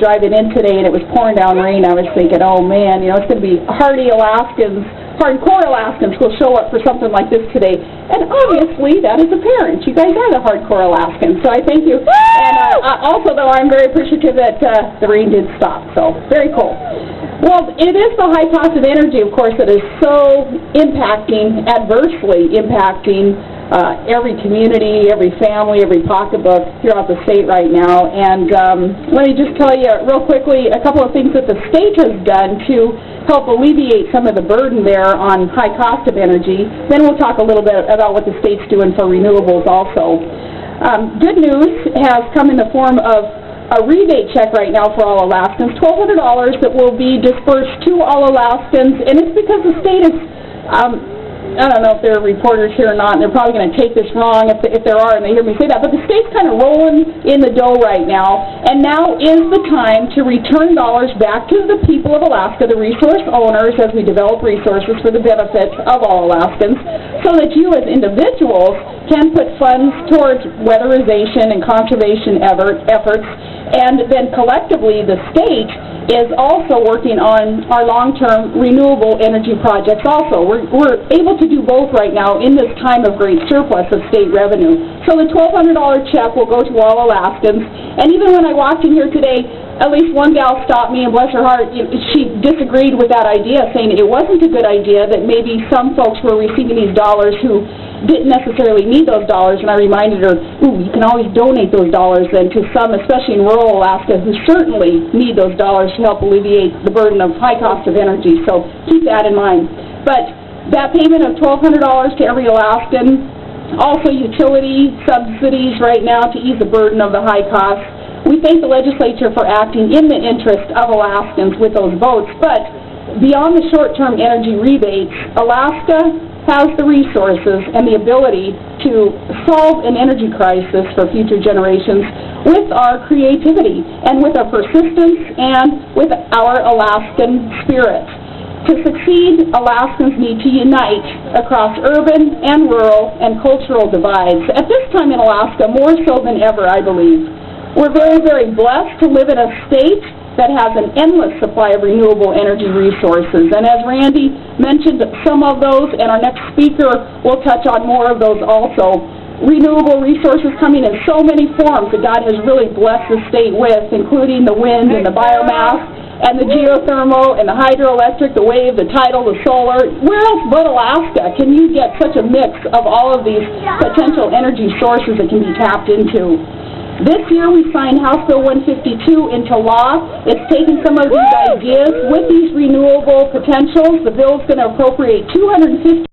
Driving in today and it was pouring down rain, I was thinking, oh man, it's going to be hardy Alaskans, hardcore Alaskans will show up for something like this today. And obviously, that is apparent. You guys are the hardcore Alaskans, so I thank you. And also, though, I'm very appreciative that the rain did stop, so very cool. Well, it is the high cost of energy, of course, that is so adversely impacting every community, every family, every pocketbook throughout the state right now. And let me just tell you real quickly a couple of things that the state has done to help alleviate some of the burden there on high cost of energy. Then we'll talk a little bit about what the state's doing for renewables also. Good news has come in the form of a rebate check right now for all Alaskans, $1,200 that will be dispersed to all Alaskans, and it's because the state is I don't know if there are reporters here or not, and they're probably going to take this wrong if there are and they hear me say that, but the state's kind of rolling in the dough right now, and now is the time to return dollars back to the people of Alaska, the resource owners, as we develop resources for the benefit of all Alaskans, so that you as individuals can put funds towards weatherization and conservation efforts, and then collectively the state is also working on our long-term renewable energy projects also. We're able to do both right now in this time of great surplus of state revenue. So the $1,200 check will go to all Alaskans, and even when I walked in here today, at least one gal stopped me, and bless her heart, she disagreed with that idea, saying it wasn't a good idea, that maybe some folks were receiving these dollars who didn't necessarily need those dollars, and I reminded her, you can always donate those dollars then to some, especially in rural Alaska, who certainly need those dollars to help alleviate the burden of high cost of energy, so keep that in mind. But that payment of $1,200 to every Alaskan, also utility subsidies right now to ease the burden of the high costs. We thank the legislature for acting in the interest of Alaskans with those votes, but beyond the short-term energy rebates, Alaska has the resources and the ability to solve an energy crisis for future generations with our creativity and with our persistence and with our Alaskan spirit. To succeed, Alaskans need to unite across urban and rural and cultural divides. At this time in Alaska, more so than ever, I believe. We're very, very blessed to live in a state that has an endless supply of renewable energy resources. And as Randy mentioned some of those, and our next speaker will touch on more of those also. Renewable resources coming in so many forms that God has really blessed the state with, including the wind and the biomass, and the geothermal, and the hydroelectric, the wave, the tidal, the solar. Where else but Alaska can you get such a mix of all of these potential energy sources that can be tapped into? This year we signed House Bill 152 into law. It's taken some of these ideas with these renewable potentials. The bill is going to appropriate $250